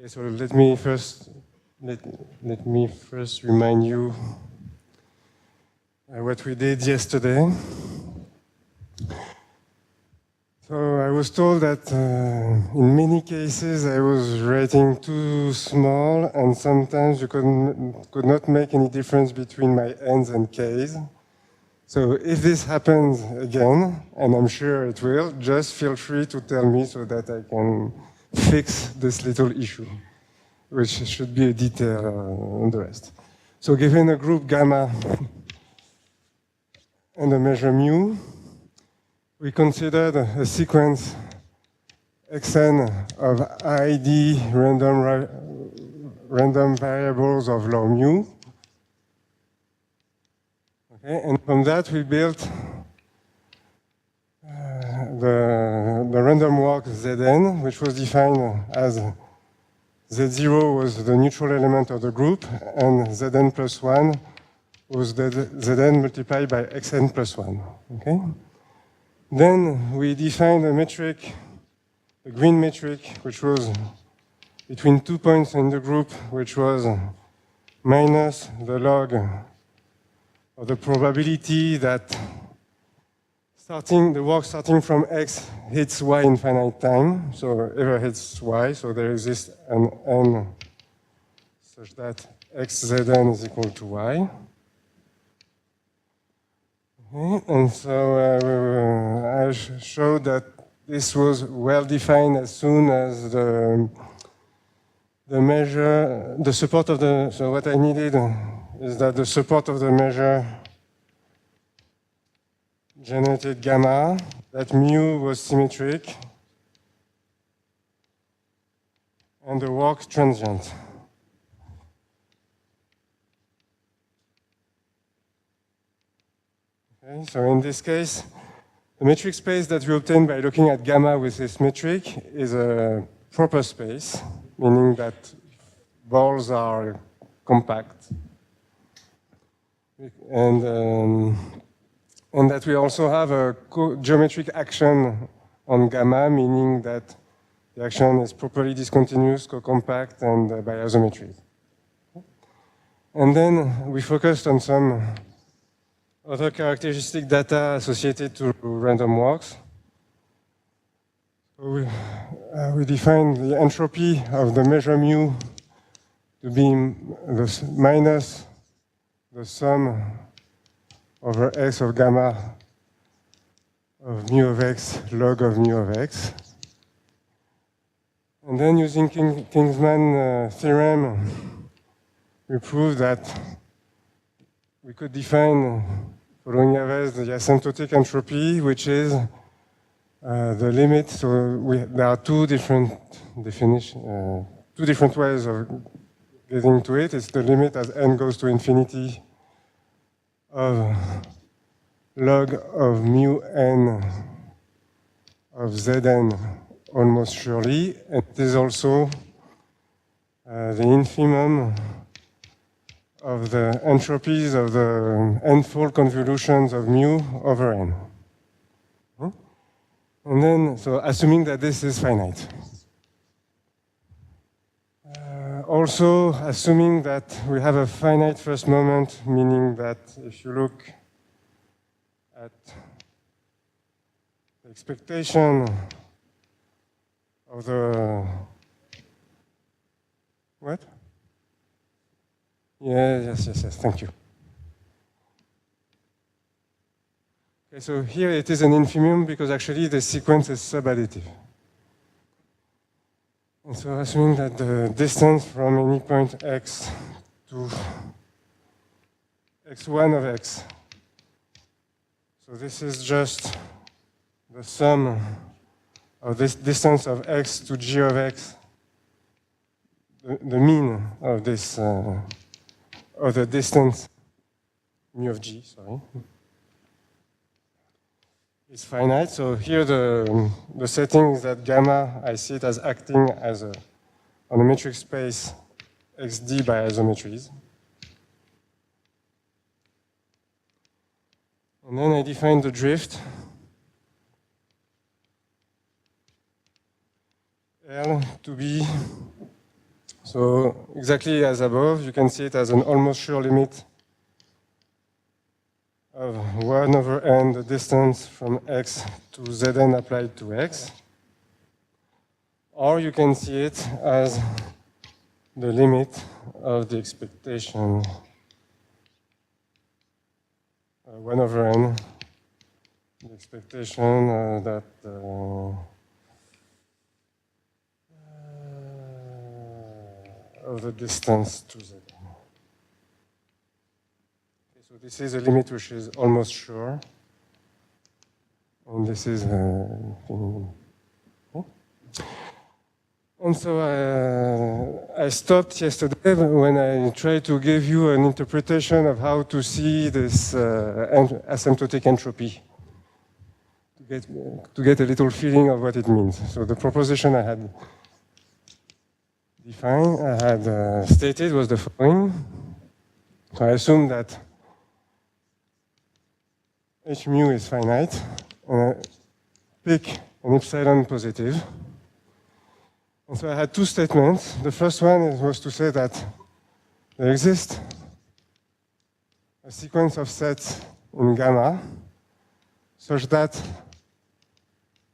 Okay, so let me first remind you what we did yesterday. So I was told that in many cases I was writing too small, and sometimes you could not make any difference between my N's and K's. So if this happens again, and I'm sure it will, just feel free to tell me so that I can fix this little issue, which should be a detail on the rest. So given a group gamma and a measure mu, we considered a sequence xn of ID random variables of law mu. Okay, and from that we built the random walk Zn, which was defined as Z0 was the neutral element of the group, and Zn plus 1 was the Zn multiplied by xn plus 1. Okay? Then we defined a metric, a green metric, which was between 2 points in the group, which was minus the log of the probability that the walk starting from x hits y in finite time, so ever hits y, so there exists an n such that xzn is equal to y. Okay. And so I showed that this was well defined as soon as the measure, the support of the, so what I needed is that the support of the measure generated gamma, that mu was symmetric, and the walk transient. Okay, so in this case, the metric space that we obtain by looking at gamma with this metric is a proper space, meaning that balls are compact. And that we also have a geometric action on gamma, meaning that the action is properly discontinuous, co-compact, and by isometry. And then we focused on some other characteristic data associated to random walks. So we defined the entropy of the measure mu to be minus the sum over x of gamma of mu of x log of mu of x. And then using Kingsman theorem, we proved that we could define, following Yves, the asymptotic entropy, which is the limit. So there are two different definitions, two different ways of getting to it. It's the limit as n goes to infinity of log of mu n of Zn almost surely. And it is also the infimum of the entropies of the n-fold convolutions of mu over n. And then, so assuming that this is finite. Also, assuming that we have a finite first moment, meaning that if you look at the expectation of the, what? Yes, thank you. Okay, so here it is an infimum because actually the sequence is subadditive. And so assuming that the distance from any point x to x1 of x, so this is just the sum of this distance of x to g of x, the mean of this, of the distance mu of g, sorry, is finite. So here the setting is that gamma, I see it as acting as on a metric space xd by isometries. And then I define the drift L to be So exactly as above, you can see it as an almost sure limit of 1 over n, the distance from x to Zn applied to x. Or you can see it as the limit of the expectation 1 over n, the expectation that of the distance to Z. Okay, so this is a limit which is almost sure, and this is and so I stopped yesterday when I tried to give you an interpretation of how to see this asymptotic entropy, to get a little feeling of what it means. So the proposition I had defined, I had stated was the following. So I assume that h mu is finite, and I pick an epsilon positive. And so I had two statements. The first one was to say that there exists a sequence of sets in gamma such that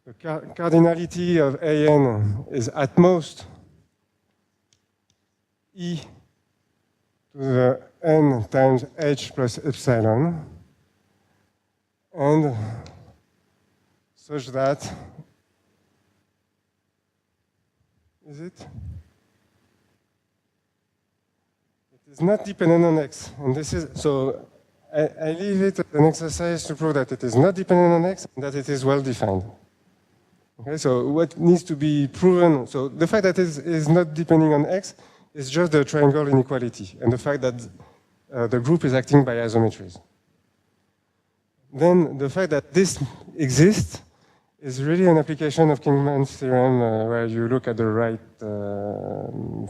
the cardinality of AN is at most E to the n times h plus epsilon, and such that, is it? It is not dependent on x. And this is, so I leave it as an exercise to prove that it is not dependent on x and that it is well defined. Okay, so what needs to be proven, so the fact that it is not depending on x is just the triangle inequality and the fact that the group is acting by isometries. Then the fact that this exists is really an application of Kingman's theorem where you look at the right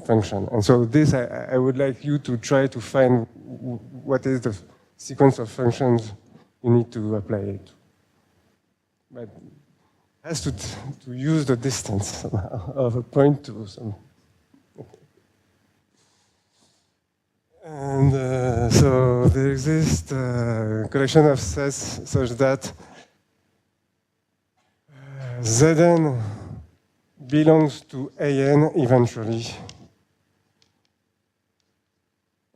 function. And so this, I would like you to try to find what is the sequence of functions you need to apply it to. But it has to use the distance somehow of a point to some. And so there exists a collection of sets such that Zn belongs to An eventually,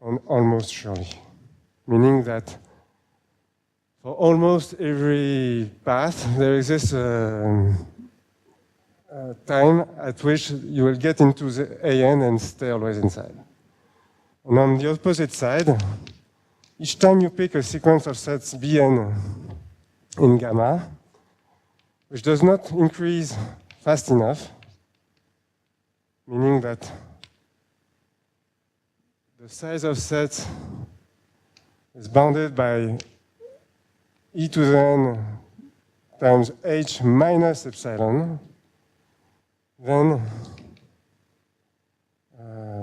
and almost surely. Meaning that for almost every path, there exists a time at which you will get into the An and stay always inside. And on the opposite side, each time you pick a sequence of sets Bn in gamma, which does not increase fast enough, meaning that the size of sets is bounded by e to the n times h minus epsilon, then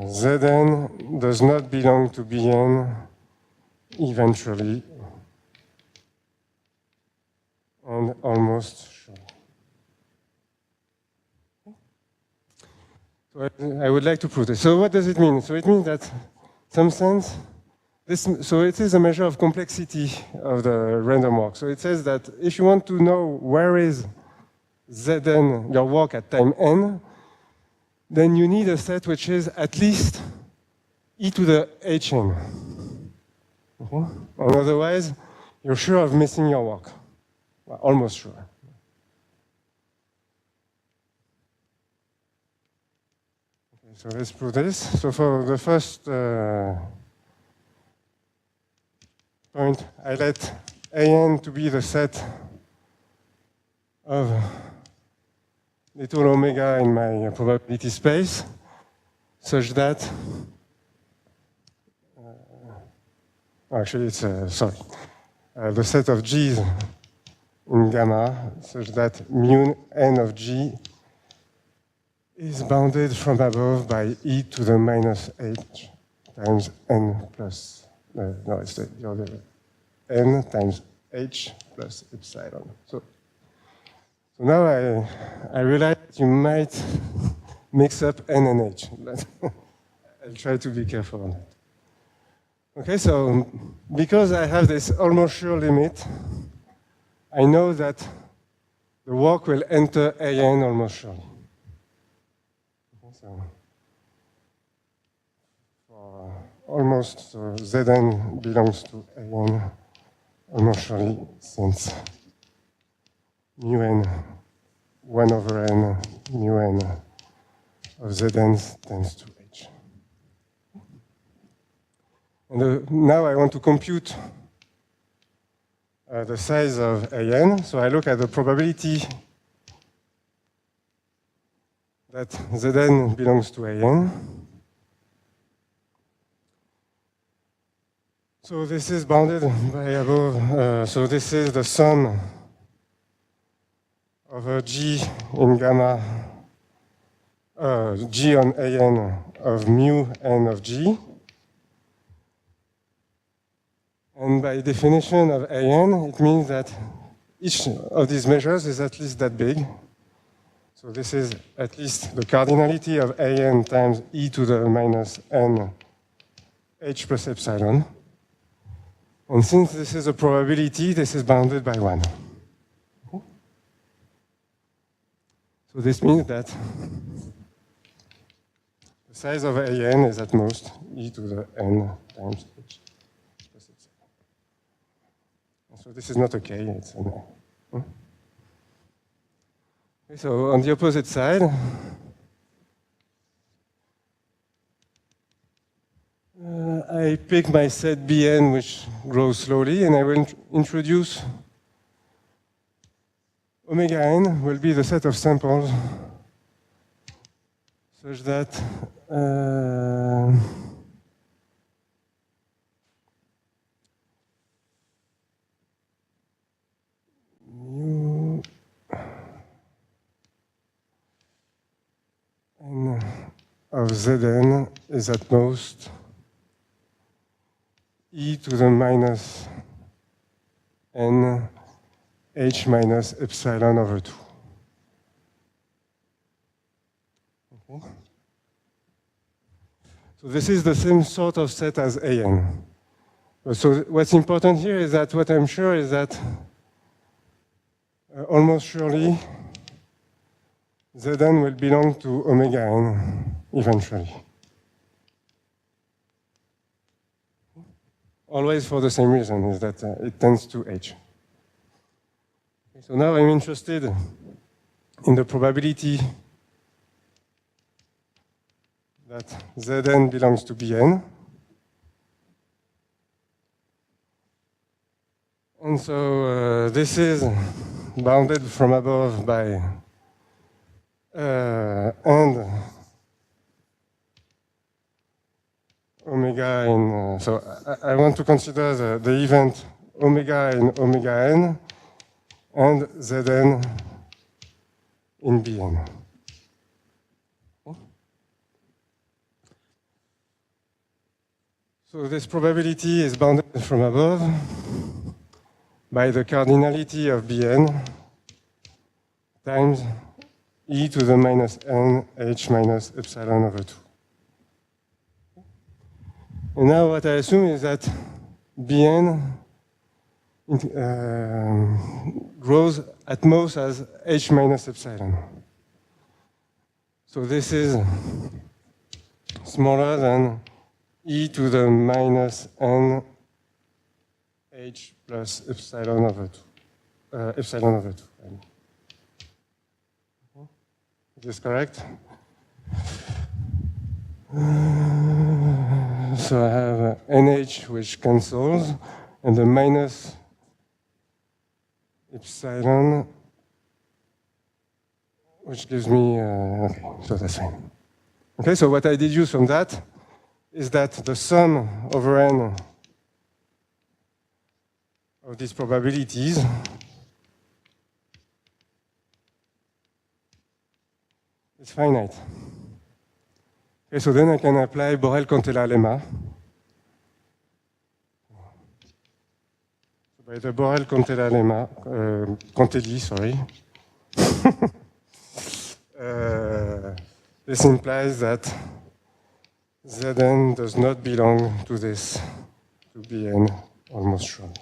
Zn does not belong to Bn eventually and almost sure. So I would like to prove this. So what does it mean? So it means that, in some sense, so it is a measure of complexity of the random walk. So it says that if you want to know where is Zn, your walk at time n, then you need a set which is at least e to the hn. Okay? And otherwise, you're sure of missing your walk. Well, almost sure. Okay, so let's prove this. So for the first point, I let An to be the set of little omega in my probability space, such that, actually it's, sorry, the set of G's in gamma, such that mu n of G is bounded from above by e to the minus h times n plus, no, it's the other way, n times h plus epsilon. So now I realize you might mix up n and h, but I'll try to be careful on that. Okay, so because I have this almost sure limit, I know that the work will enter AN almost surely. Okay, so for almost, so Zn belongs to AN almost surely since mu n 1 over n mu n of Zn tends to H. And now I want to compute the size of AN. So I look at the probability that Zn belongs to AN. So this is bounded by above, so this is the sum of G in gamma, G on AN of mu n of G. And by definition of AN, it means that each of these measures is at least that big. So this is at least the cardinality of AN times e to the minus n h plus epsilon. And since this is a probability, this is bounded by 1. So this means that the size of AN is at most e to the n times h. So this is not okay, it's an A. Okay, so on the opposite side, I pick my set Bn, which grows slowly, and I will introduce omega n will be the set of samples such that mu n of Zn is at most e to the minus n h minus epsilon over 2. Okay. So this is the same sort of set as AN. So what's important here is that what I'm sure is that almost surely Zn will belong to omega n eventually. Always for the same reason, is that it tends to H. Okay, so now I'm interested in the probability that Zn belongs to Bn. And so this is bounded from above by and omega in, so I want to consider the event omega in omega n and Zn in Bn. So this probability is bounded from above by the cardinality of Bn times e to the minus n h minus epsilon over 2. And now what I assume is that Bn grows at most as h minus epsilon. So this is smaller than e to the minus n h plus epsilon over 2. Epsilon over 2. Is this correct? So I have NH which cancels, and the minus epsilon, which gives me, okay, so that's fine. Okay, so what I deduce from that is that the sum over n of these probabilities is finite. Okay, so then I can apply Borel-Cantella lemma. So by the Borel-Cantella lemma, Cantelli, sorry. This implies that Zn does not belong to this, to Bn, almost surely.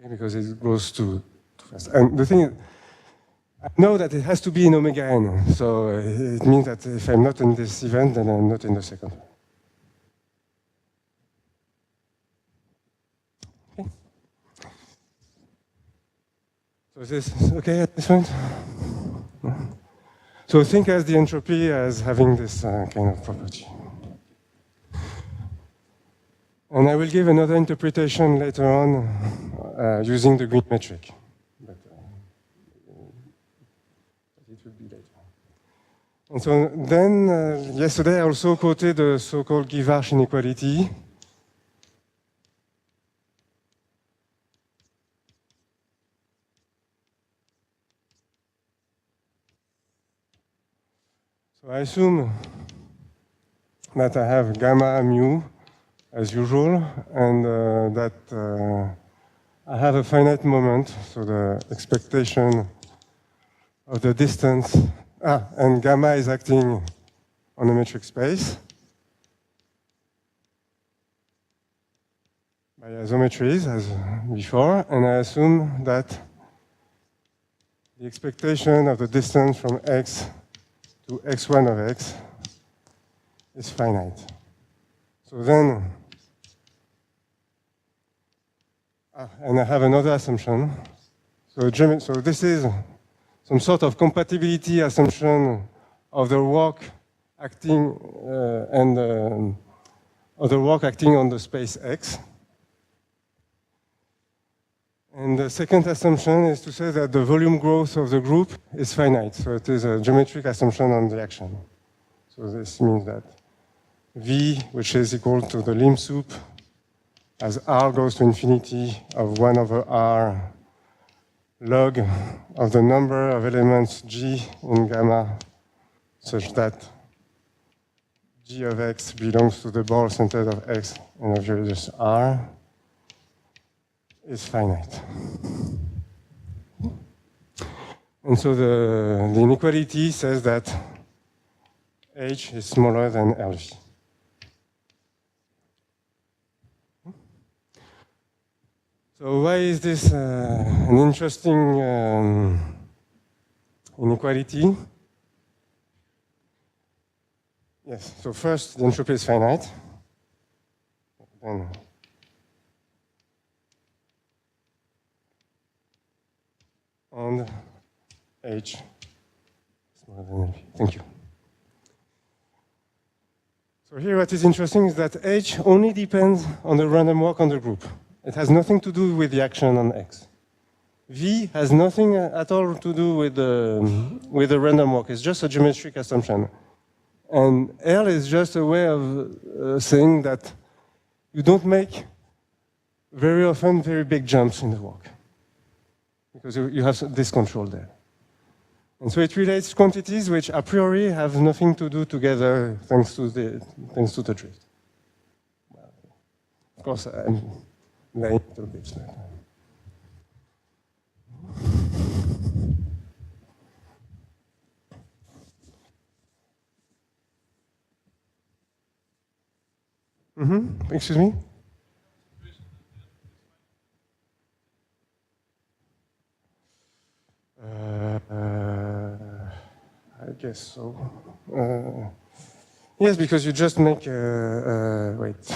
Okay, because it goes too fast. And the thing is, I know that it has to be in omega n, so it means that if I'm not in this event, then I'm not in the second one. Okay. So is this okay at this point? So think as the entropy as having this kind of property. And I will give another interpretation later on using the Green metric. But it will be later. And so then, yesterday I also quoted the so-called Guivarch inequality. So I assume that I have gamma mu as usual, and that I have a finite moment, so the expectation of the distance, and gamma is acting on a metric space by isometries as before, and I assume that the expectation of the distance from x to x1 of x is finite. So then, and I have another assumption. So this is some sort of compatibility assumption of the walk acting of the walk acting on the space X. And the second assumption is to say that the volume growth of the group is finite. So it is a geometric assumption on the action. So this means that V, which is equal to the limb sup, as R goes to infinity of 1 over R log of the number of elements G in gamma, such that G of X belongs to the ball centered of X and of radius R, is finite. And so the inequality says that H is smaller than LV. So why is this an interesting inequality? Yes, so first, the entropy is finite. Then and H smaller than LV. Thank you. So here what is interesting is that H only depends on the random walk on the group. It has nothing to do with the action on X. V has nothing at all to do with the random walk. It's just a geometric assumption. And L is just a way of saying that you don't make very often very big jumps in the walk, because you have this control there. And so it relates quantities which a priori have nothing to do together thanks to the drift. Well, of course, I'm laying a little bit. Excuse me? I guess so. Yes, because you just make, wait.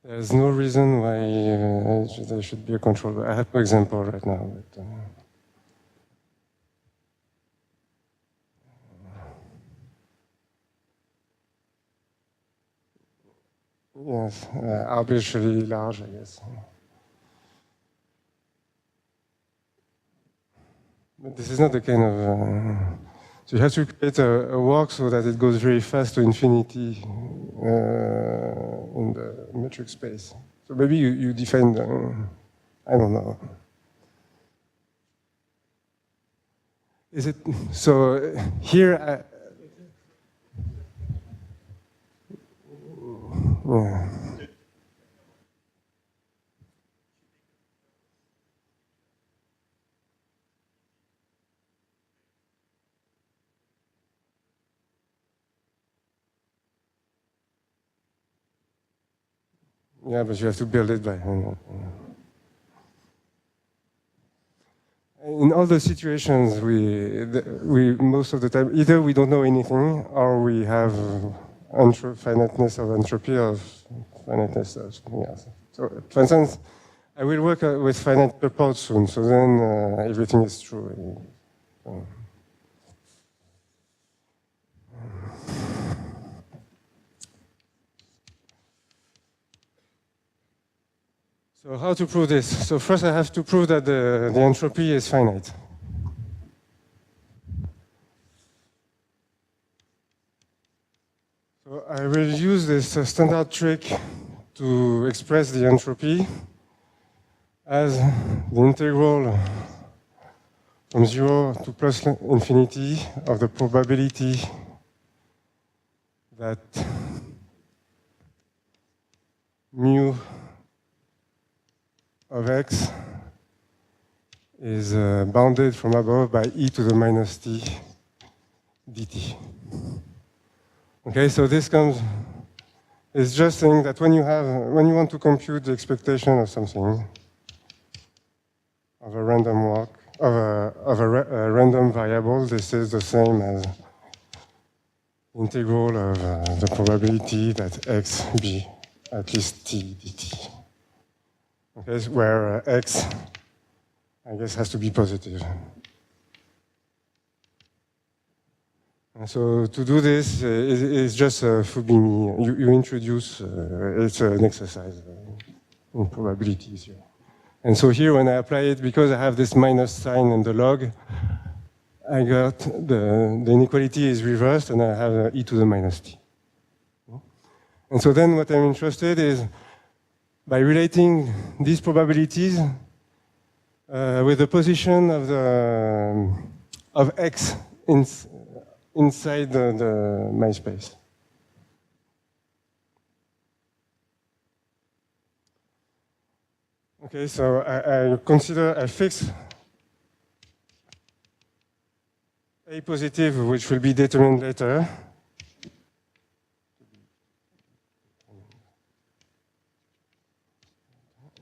There's no reason why there should be a control. I have no example right now. But, yes, arbitrarily large, I guess. But this is not the kind of... so you have to create a walk so that it goes very fast to infinity in the metric space. So maybe you define the... I don't know. Is it... So here... yeah. Yeah, but you have to build it by hand. In all the situations, we most of the time, either we don't know anything, or we have finiteness of entropy or finiteness of something else. So, for instance, I will work with finite purport soon, so then everything is true. So how to prove this? So first I have to prove that the entropy is finite. So I will use this standard trick to express the entropy as the integral from 0 to plus infinity of the probability that mu of x is bounded from above by e to the minus t dt. Okay, so this it's just saying that when you want to compute the expectation of something, of a random walk, of a random variable, this is the same as integral of the probability that x be at least t dt. Okay, where x, I guess, has to be positive. And so to do this, it's just Fubini. You introduce, it's an exercise in probabilities here. And so here, when I apply it, because I have this minus sign in the log, I got the inequality is reversed, and I have e to the minus t. And so then what I'm interested is, by relating these probabilities with the position of x inside my space. Okay, so I fix a positive, which will be determined later.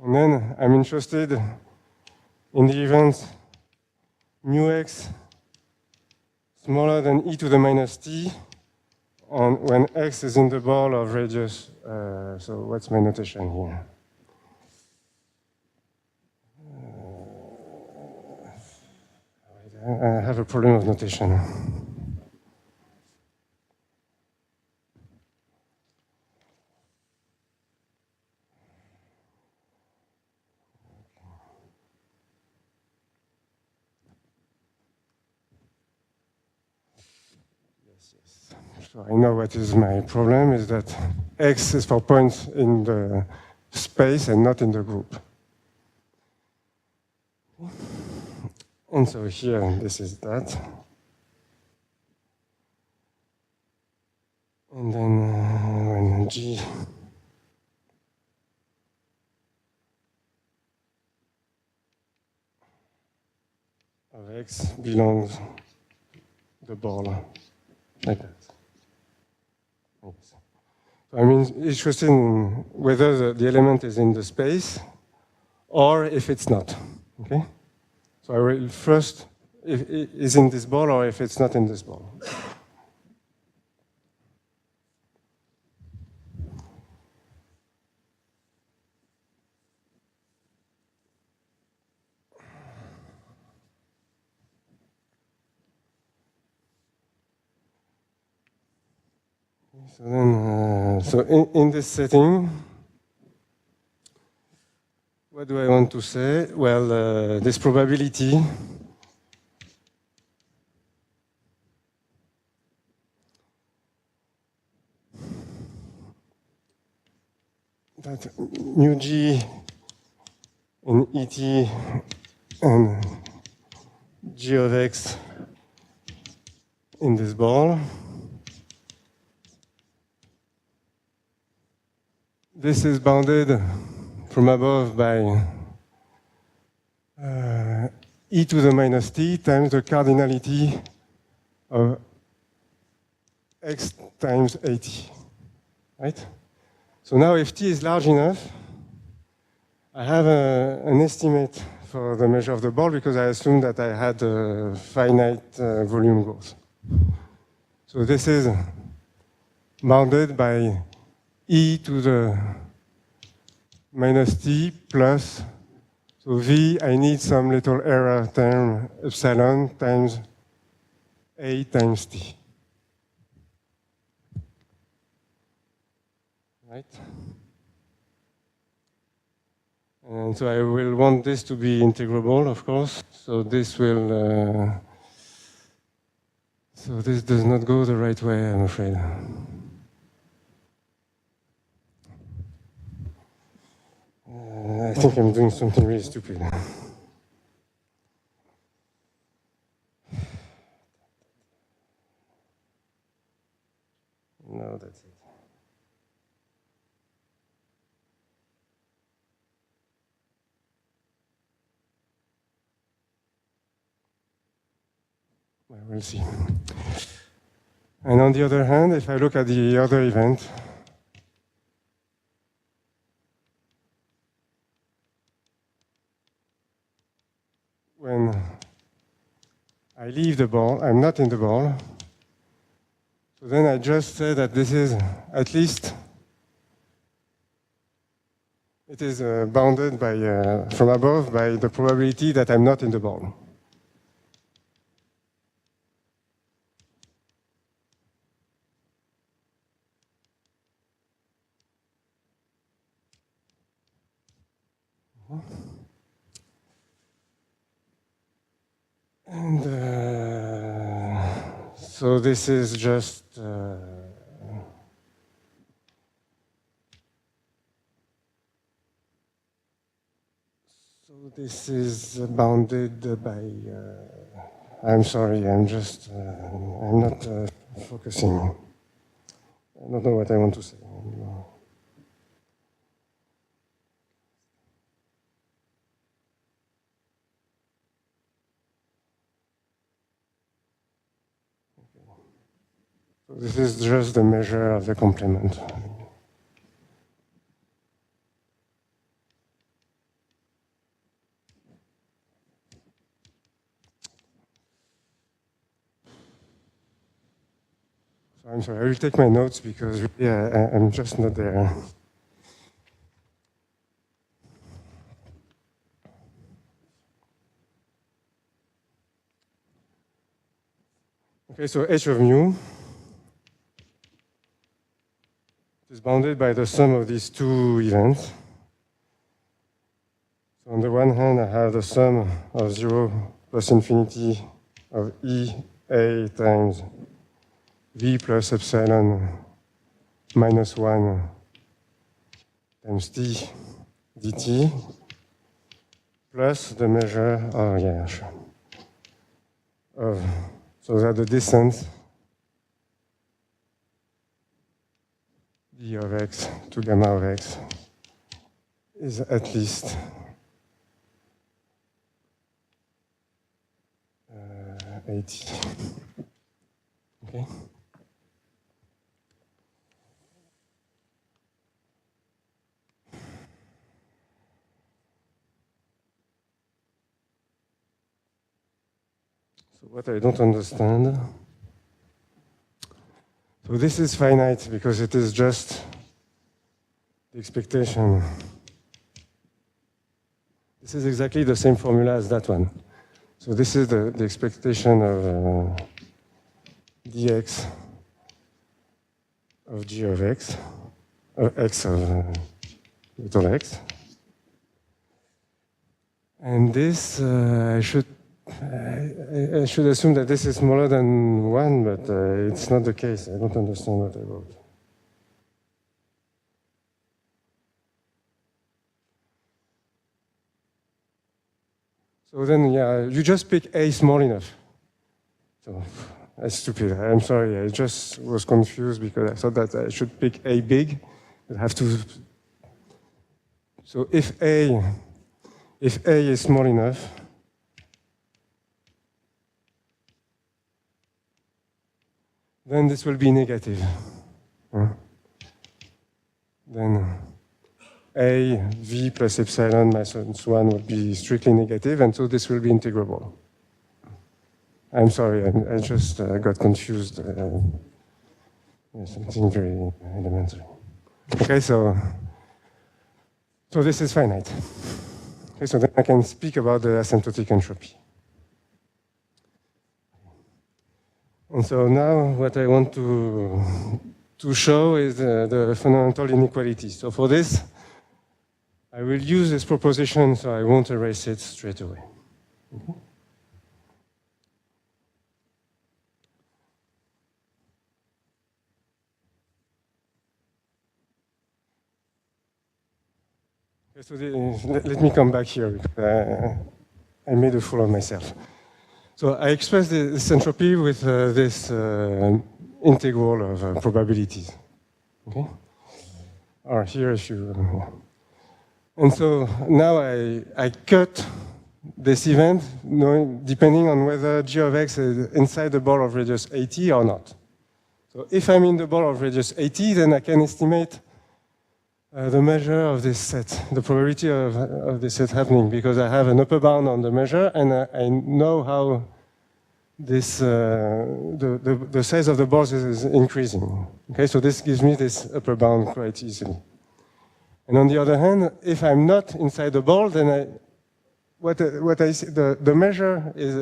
And then I'm interested in the event mu x smaller than e to the minus t, and when x is in the ball of radius. So what's my notation here? I have a problem of notation. So I know what is my problem, is that x is for points in the space and not in the group. And so here, this is that. And then when G of x belongs to the ball, like that. So I'm interested in whether the element is in the space or if it's not. Okay? So I will first, if it is in this ball or if it's not in this ball. So then, so in this setting, what do I want to say? Well, this probability that mu g in Et and g of x in this ball, this is bounded from above by e to the minus t times the cardinality of x times at, right? So now if T is large enough, I have an estimate for the measure of the ball because I assumed that I had a finite volume growth. So this is bounded by e to the minus t plus, so v, I need some little error term, epsilon times a times t. Right? And so I will want this to be integrable, of course. So this will, so this does not go the right way, I'm afraid. I think I'm doing something really stupid. No, that's it. Well, we'll see. And on the other hand, if I look at the other event, when I leave the ball, I'm not in the ball. So then I just say that this is at least, it is bounded by, from above by the probability that I'm not in the ball. And so this is just so this is bounded by. I'm sorry, I'm just I'm not focusing. I don't know what I want to say. So this is just the measure of the complement. So I'm sorry, I will take my notes because I'm just not there. Okay, so h of mu is bounded by the sum of these two events. So on the one hand, I have the sum of 0 plus infinity of E A times V plus epsilon minus 1 times T dt plus the measure, oh yeah, sure, of, so that the distance d of x to gamma of x is at least 80. Okay. So what I don't understand, so this is finite because it is just the expectation. This is exactly the same formula as that one. So this is the expectation of dx of g of x of little x. And this, I should assume that this is smaller than 1, but it's not the case. I don't understand what I wrote. So then, yeah, you just pick A small enough. So that's stupid. I'm sorry. I just was confused because I thought that I should pick A big. I have to. So if A is small enough, then this will be negative. then A, V plus epsilon minus 1 would be strictly negative, and so this will be integrable. I'm sorry, I just got confused. Something very elementary. Okay, so this is finite. Okay, so then I can speak about the asymptotic entropy. And so now what I want to show is the fundamental inequality. So for this, I will use this proposition, so I won't erase it straight away. Okay. So let me come back here, because I made a fool of myself. So I express this entropy with this integral of probabilities. Okay? Or here, if you... And so now I cut this event depending on whether g of x is inside the ball of radius 80 or not. So if I'm in the ball of radius 80, then I can estimate the measure of this set, the probability of this set happening, because I have an upper bound on the measure, and I know how this the size of the balls is increasing. Okay, so this gives me this upper bound quite easily. And on the other hand, if I'm not inside the ball, then what I see, the measure is,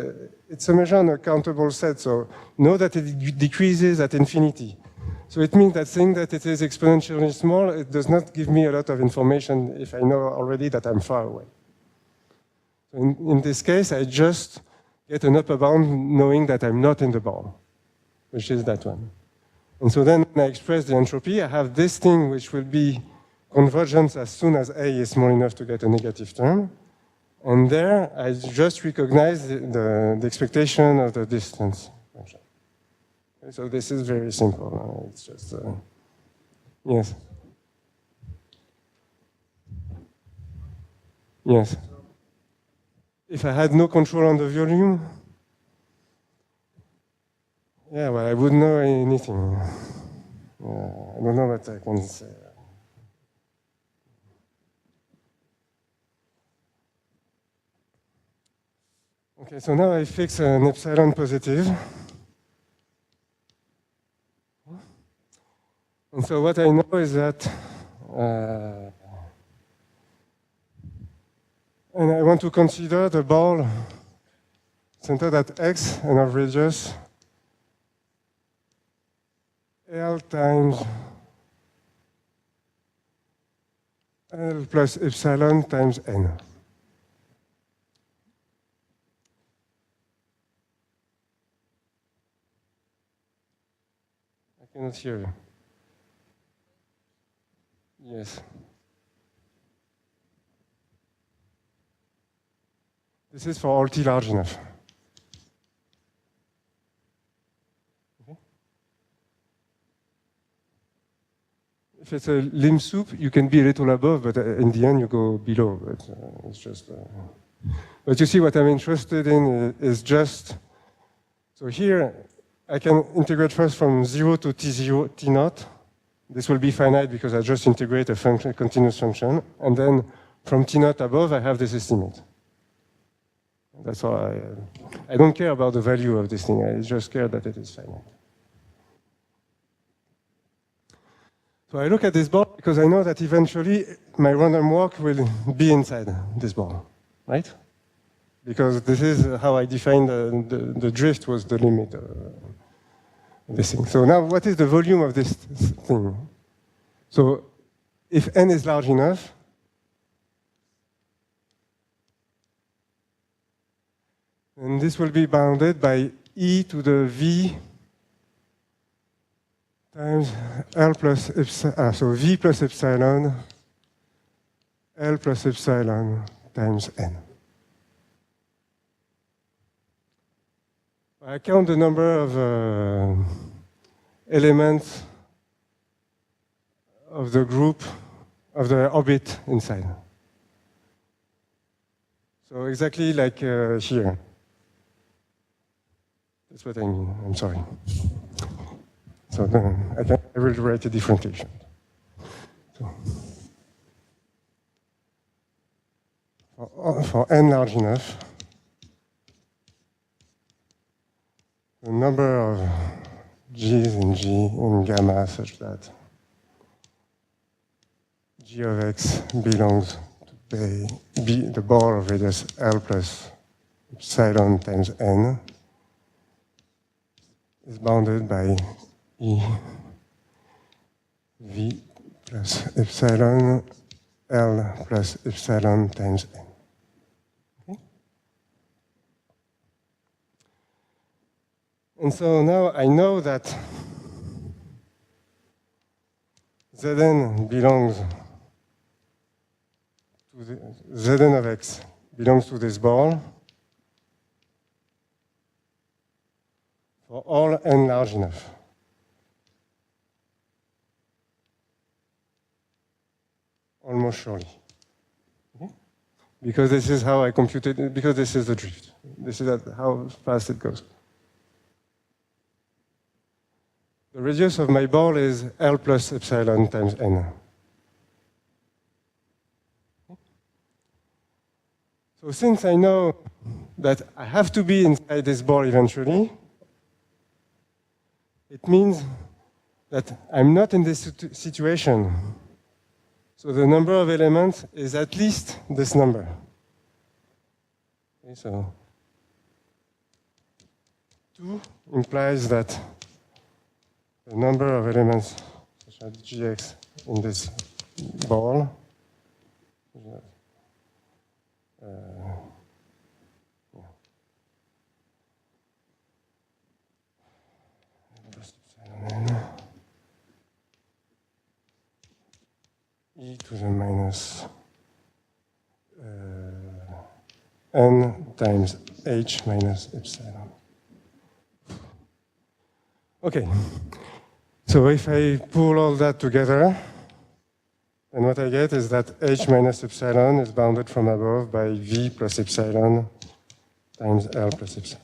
it's a measure on a countable set, so know that it decreases at infinity. So it means that saying that it is exponentially small, it does not give me a lot of information if I know already that I'm far away. So in this case, I just get an upper bound knowing that I'm not in the ball, which is that one. And so then when I express the entropy, I have this thing which will be convergence as soon as A is small enough to get a negative term. And there, I just recognize the expectation of the distance function. Okay, so this is very simple. It's just, yes. Yes. If I had no control on the volume, yeah, well, I wouldn't know anything. I don't know what I can say. Okay, so now I fix an epsilon positive. And so what I know is that, and I want to consider the ball centered at x and of radius L times L plus epsilon times n. I cannot hear you. Yes. This is for all t large enough. Okay. If it's a limb soup, you can be a little above, but in the end you go below. But it's just. But you see, what I'm interested in is just. So here, I can integrate first from 0 to t0, t0. This will be finite because I just integrate a function, continuous function. And then from t0 above, I have this estimate. That's all I don't care about the value of this thing. I just care that it is finite. So I look at this ball because I know that eventually my random walk will be inside this ball, right? Because this is how I defined the drift was the limit of this thing. So now what is the volume of this thing? So if n is large enough, and this will be bounded by e to the v times L plus epsilon, so v plus epsilon, L plus epsilon times n. I count the number of elements of the group, of the orbit inside. So exactly like here. That's what I mean, I'm sorry. So then I will write it differently. for n large enough, the number of g's in G in gamma such that G of x belongs to the ball of radius L plus epsilon times n is bounded by E V plus epsilon L plus epsilon times n. Okay? And so now I know that Zn belongs to the Zn of x belongs to this ball for all n large enough. Almost surely. Okay? Because this is how I computed it, because this is the drift. This is how fast it goes. The radius of my ball is L plus epsilon times n. So since I know that I have to be inside this ball eventually, it means that I'm not in this situation. So the number of elements is at least this number. Okay, so 2 implies that the number of elements such as gx in this ball e to the minus n times h minus epsilon. Okay, so if I pull all that together, then what I get is that h minus epsilon is bounded from above by v plus epsilon times L plus epsilon.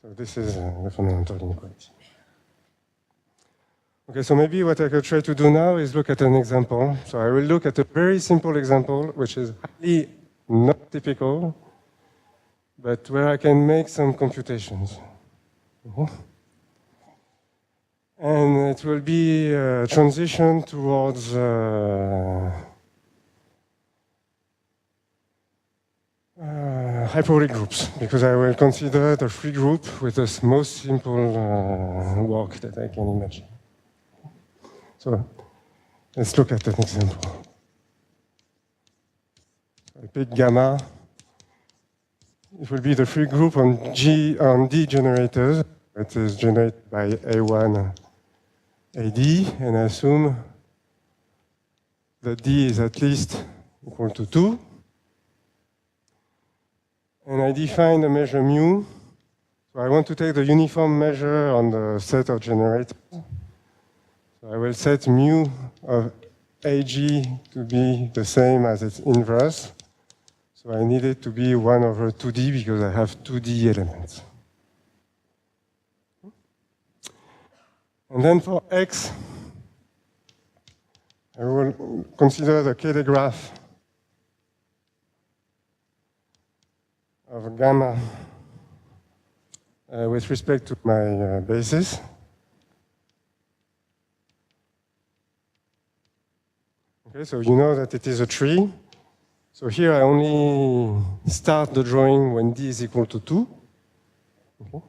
So this is the fundamental inequality. Okay, so maybe what I could try to do now is look at an example. So I will look at a very simple example, which is highly not typical, but where I can make some computations. And it will be a transition towards hyperbolic groups, because I will consider the free group with the most simple work that I can imagine. So let's look at an example. I pick gamma. It will be the free group on D generators. It is generated by A1 AD, and I assume that D is at least equal to 2. And I define the measure mu. So I want to take the uniform measure on the set of generators. So I will set mu of AG to be the same as its inverse. So I need it to be 1 over 2D because I have 2D elements. And then for X, I will consider the Kähler graph of gamma with respect to my basis. Okay, so you know that it is a tree. So here I only start the drawing when D is equal to 2. Okay.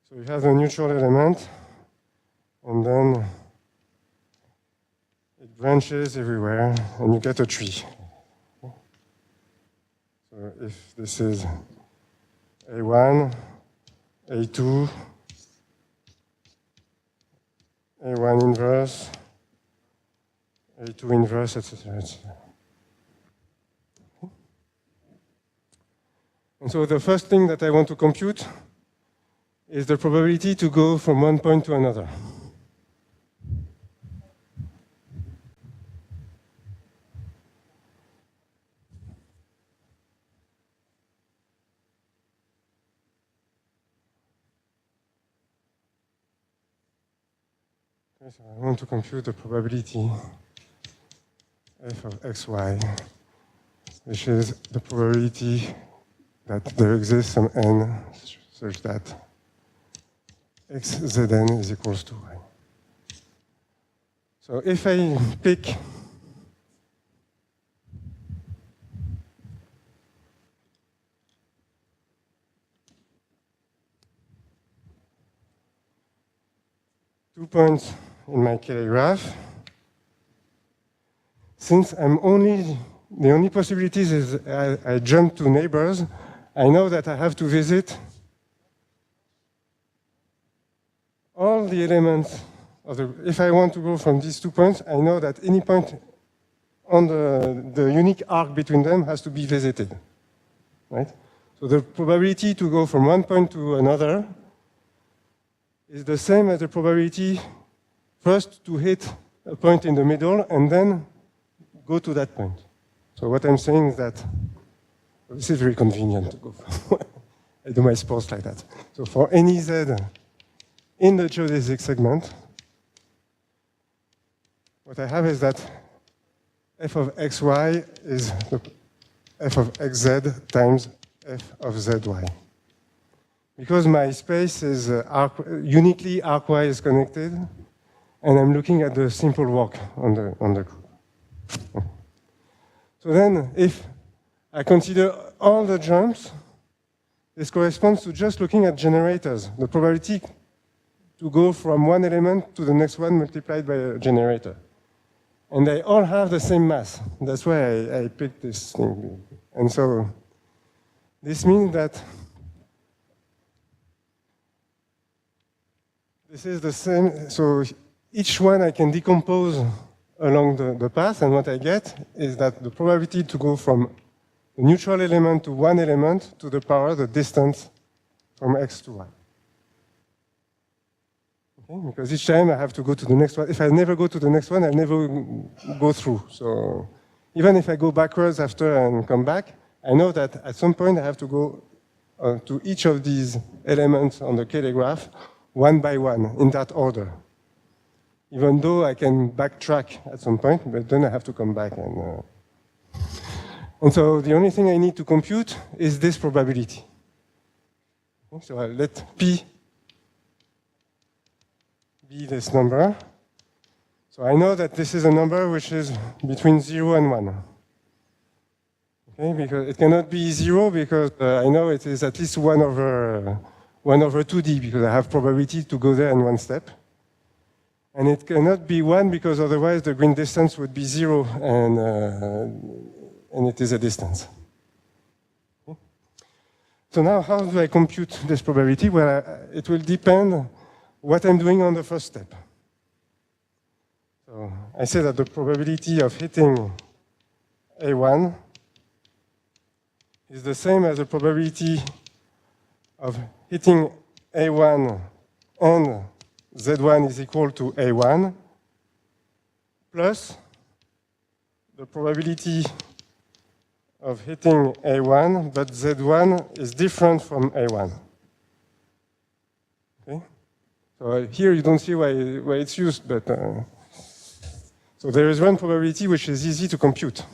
So you have the neutral element, and then it branches everywhere, and you get a tree. Okay. So if this is A1, A2, A1 inverse, A2 inverse, etc., etc. And so the first thing that I want to compute is the probability to go from one point to another. Okay, so I want to compute the probability f of xy, which is the probability that there exists some n such that xzn is equals to y. So if I pick two points in my Cayley graph, since the only possibilities is I jump to neighbors, I know that I have to visit all the elements of the, if I want to go from these 2 points, I know that any point on the unique arc between them has to be visited, right? So the probability to go from one point to another is the same as the probability first to hit a point in the middle and then go to that point. So what I'm saying is that this is very convenient to go. I do my sports like that. So for any z in the geodesic segment, what I have is that f of xy is f of xz times f of zy. Because my space is uniquely arcwise connected, and I'm looking at the simple walk on the group. So then, if I consider all the jumps, this corresponds to just looking at generators, the probability to go from one element to the next one multiplied by a generator. And they all have the same mass. That's why I picked this thing. And so this means that this is the same. So each one I can decompose along the path, and what I get is that the probability to go from the neutral element to one element to the power, the distance from x to y. Okay? Because each time I have to go to the next one. If I never go to the next one, I'll never go through. So even if I go backwards after and come back, I know that at some point I have to go to each of these elements on the Cayley graph one by one in that order. Even though I can backtrack at some point, but then I have to come back. And so the only thing I need to compute is this probability. So I'll let P be this number. So I know that this is a number which is between 0 and 1. Okay, because it cannot be 0 because I know it is at least 1 over 2D because I have probability to go there in one step. And it cannot be 1 because otherwise the green distance would be 0 and it is a distance. Okay. So now how do I compute this probability? Well, it will depend what I'm doing on the first step. So I say that the probability of hitting A1 is the same as the probability of hitting A1 and Z1 is equal to A1 plus the probability of hitting A1, but Z1 is different from A1. Okay? So here you don't see why it's used, but so there is one probability which is easy to compute.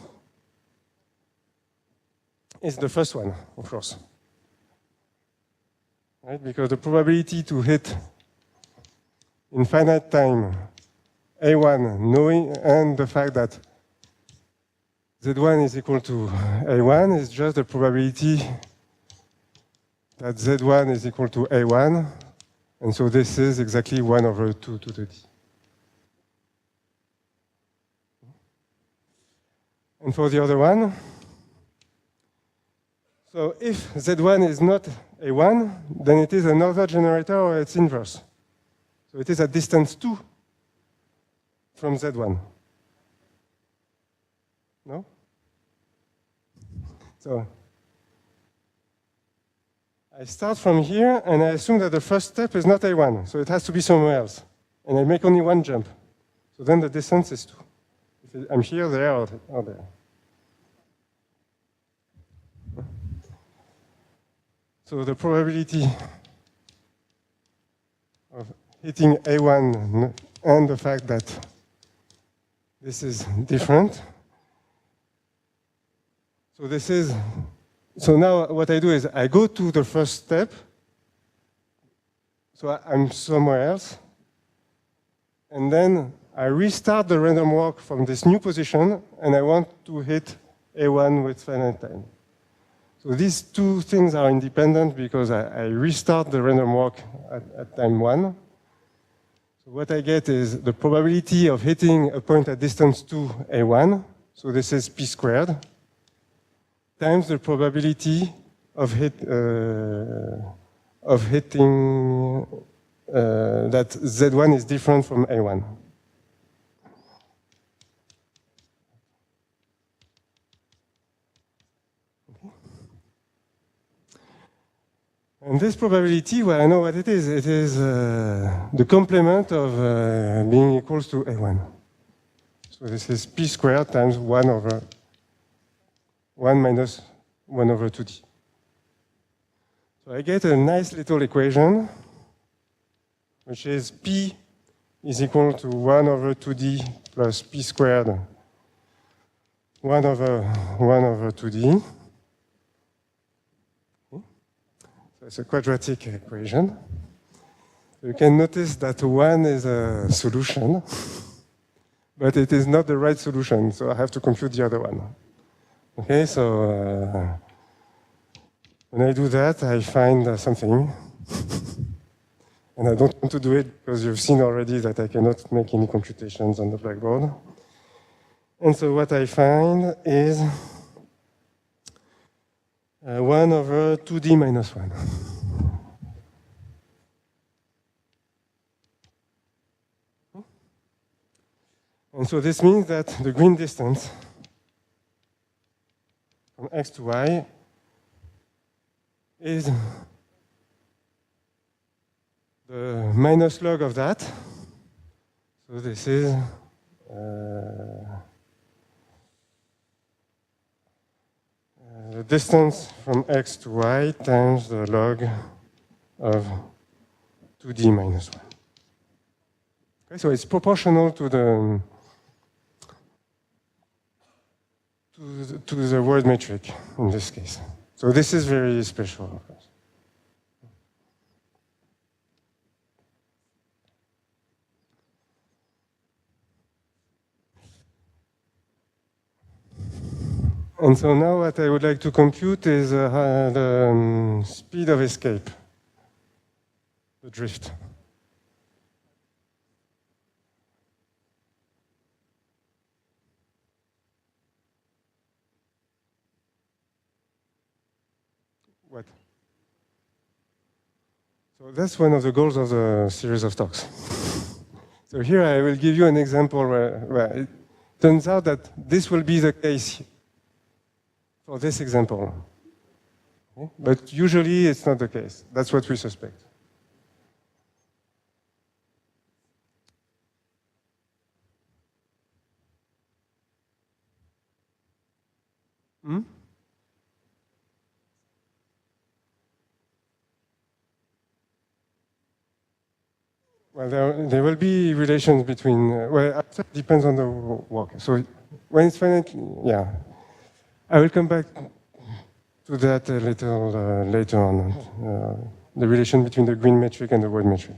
It's the first one, of course. Right? Because the probability to hit in finite time A1 knowing and the fact that Z1 is equal to A1 is just the probability that Z1 is equal to A1. And so this is exactly 1 over 2 to the d. And for the other one, so if Z1 is not A1, then it is another generator or its inverse. So it is at distance 2 from Z1. No? So I start from here, and I assume that the first step is not A1, so it has to be somewhere else. And I make only one jump. So then the distance is 2. If I'm here, there, or there. So the probability of hitting A1 and the fact that this is different. So now what I do is I go to the first step. So I'm somewhere else. And then I restart the random walk from this new position, and I want to hit A1 with finite time. So these two things are independent because I restart the random walk at time 1. So what I get is the probability of hitting a point at distance 2, A1. So this is p squared, times the probability of hitting that Z1 is different from A1. And this probability, well, I know what it is. It is the complement of being equals to A1. So this is p squared times 1 minus 1 over 2d. So I get a nice little equation, which is p is equal to 1 over 2d plus p squared 1 over 2d. So it's a quadratic equation. You can notice that 1 is a solution, but it is not the right solution, so I have to compute the other one. Okay, so when I do that, I find something. And I don't want to do it because you've seen already that I cannot make any computations on the blackboard. And so what I find is 1 over 2d minus 1. And so this means that the green distance from x to y is the minus log of that. So this is the distance from x to y times the log of 2d minus 1. Okay, so it's proportional to the word metric in this case. So this is very special, of course. And so now what I would like to compute is the speed of escape, the drift. What? So that's one of the goals of the series of talks. So here I will give you an example where it turns out that this will be the case for this example. Okay? But usually it's not the case. That's what we suspect. Hmm? Well, there will be relations between, well, it depends on the walk. So when it's finite, yeah. I will come back to that later on, the relation between the green metric and the word metric.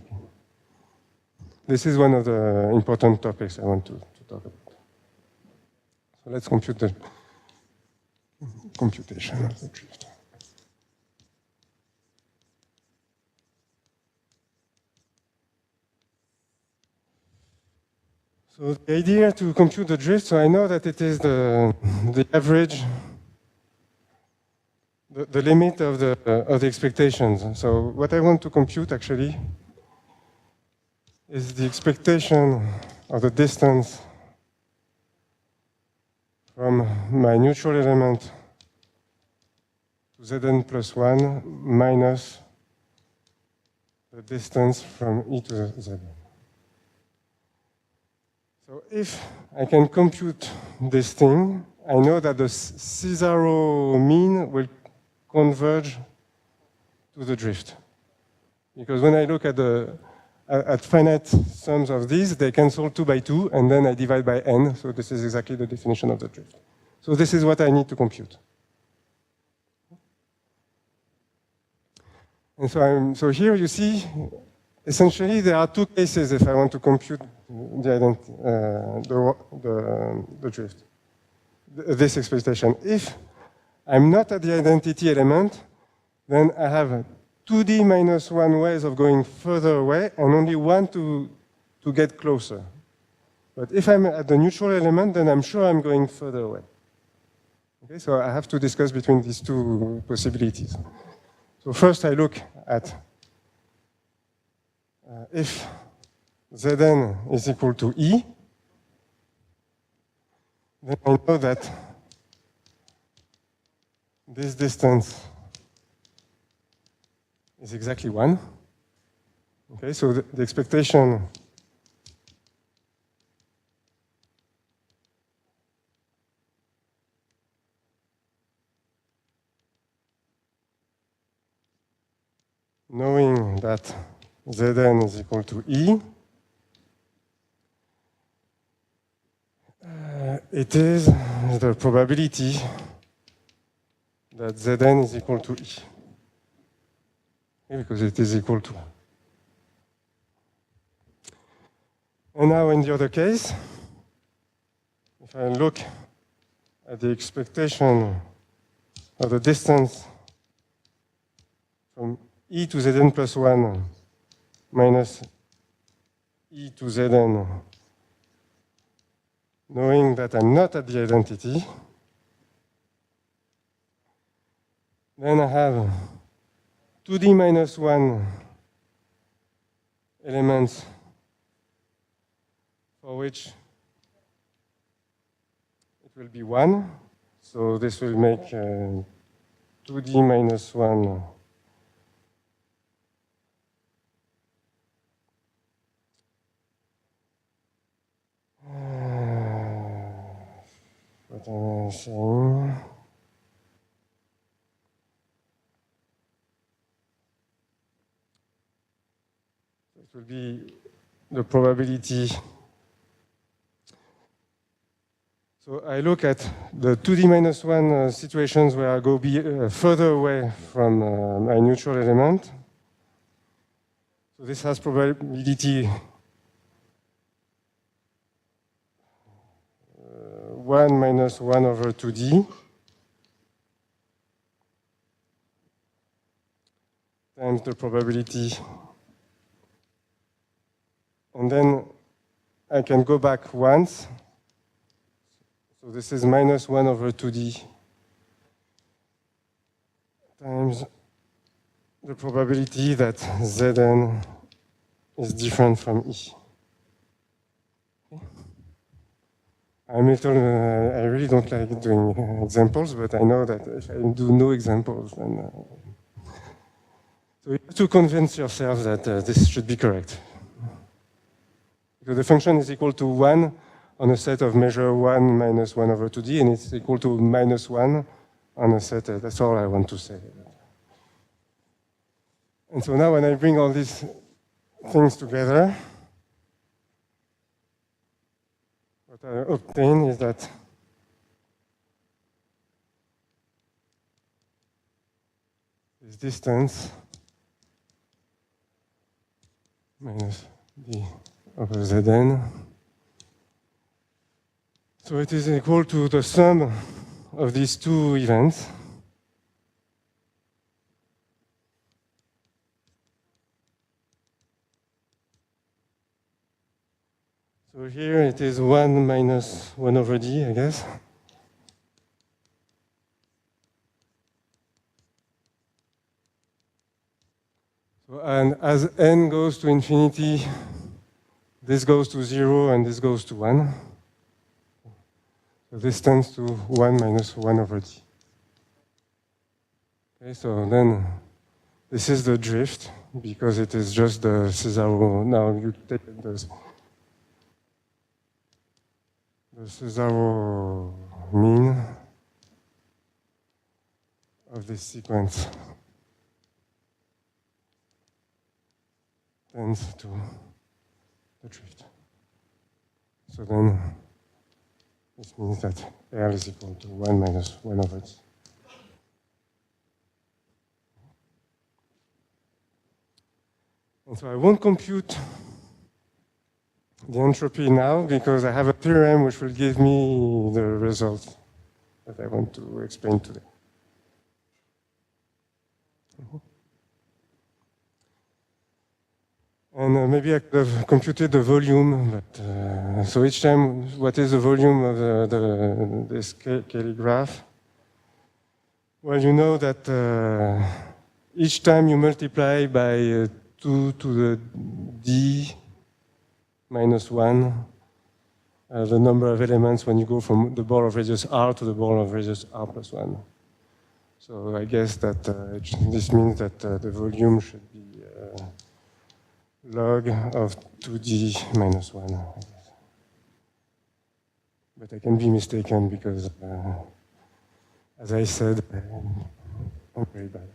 This is one of the important topics I want to talk about. So let's compute the computation of the drift. So the idea to compute the drift, so I know that it is the average, the limit of the expectations. So what I want to compute actually is the expectation of the distance from my neutral element to Zn plus 1 minus the distance from E to Z. So if I can compute this thing, I know that the C0 mean will converge to the drift. Because when I look at at finite sums of these, they cancel 2 by 2, and then I divide by n. So this is exactly the definition of the drift. So this is what I need to compute. And so here you see, essentially there are two cases if I want to compute the drift, this expectation. If I'm not at the identity element, then I have 2D minus 1 ways of going further away and only one to get closer. But if I'm at the neutral element, then I'm sure I'm going further away. Okay, so I have to discuss between these two possibilities. So first I look at if Zn is equal to E, then I know that this distance is exactly 1. Okay, so the expectation knowing that Zn is equal to E, it is the probability that Zn is equal to E. Okay, because it is equal to. And now in the other case, if I look at the expectation of the distance from E to Zn plus 1 minus E to Zn, knowing that I'm not at the identity, then I have 2D minus 1 elements for which it will be 1. So this will make 2D minus 1 what am I saying? It will be the probability. So I look at the 2D minus 1 situations where I go further away from my neutral element. So this has probability 1 minus 1 over 2D times the probability. And then I can go back once. So this is minus 1 over 2D times the probability that Zn is different from E. I'm little, I really don't like doing examples, but I know that if I do no examples, then... So you have to convince yourself that this should be correct. Because the function is equal to 1 on a set of measure 1 minus 1 over 2D, and it's equal to minus 1 on a set, that's all I want to say. And so now when I bring all these things together, what I obtain is that this distance minus d over Zn, so it is equal to the sum of these two events. So here it is 1 minus 1 over d, I guess. So, and as n goes to infinity, this goes to 0 and this goes to 1. So this tends to 1 minus 1 over d. Okay, so then this is the drift, because it is just the Cesaro. Now you take the Cesaro mean of this sequence. tends to the drift. So then this means that L is equal to 1 minus 1 over T. And so I won't compute the entropy now because I have a theorem which will give me the result that I want to explain today. And maybe I could have computed the volume, but so each time, what is the volume of this Cayley graph? Well, you know that each time you multiply by 2 to the d minus 1, the number of elements when you go from the ball of radius r to the ball of radius r plus 1. So I guess that this means that the volume should be log of 2d minus 1. But I can be mistaken because, as I said, I'm very bad.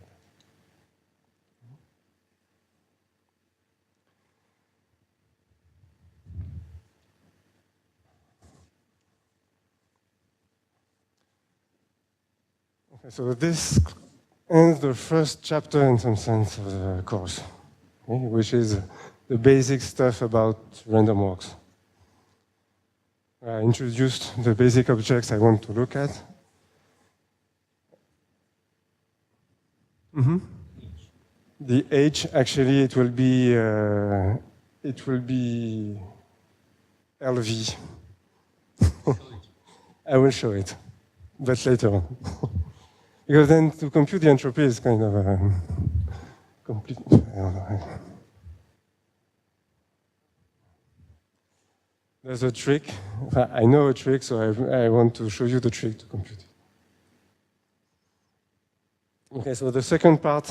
Okay, so this ends the first chapter in some sense of the course, okay, which is the basic stuff about random walks. I introduced the basic objects I want to look at. The H, actually, it will be LV. I will show it, but later on. Because then to compute the entropy is kind of complete. I don't know. There's a trick. I know a trick, so I want to show you the trick to compute it. Okay, so the second part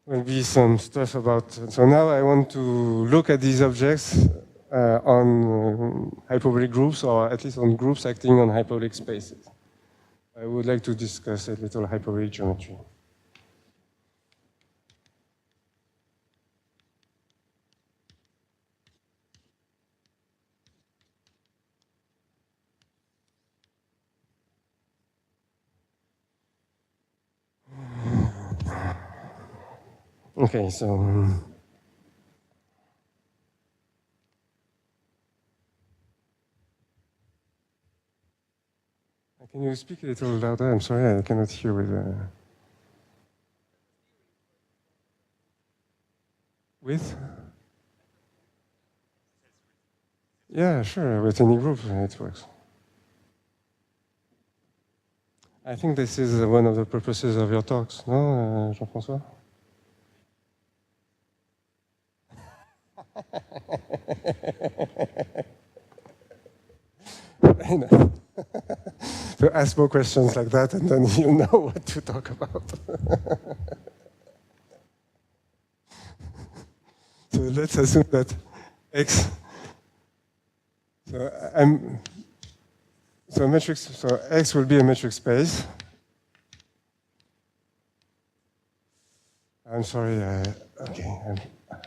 will be some stuff about. So now I want to look at these objects on hyperbolic groups, or at least on groups acting on hyperbolic spaces. I would like to discuss a little hyperbolic geometry. Okay, so can you speak a little louder? I'm sorry, I cannot hear with. With? Yeah, sure. With any group, it works. I think this is one of the purposes of your talks, no, Jean-François? So ask more questions like that, and then you'll know what to talk about. So let's assume that X. So X will be a metric space. I'm sorry. Okay, I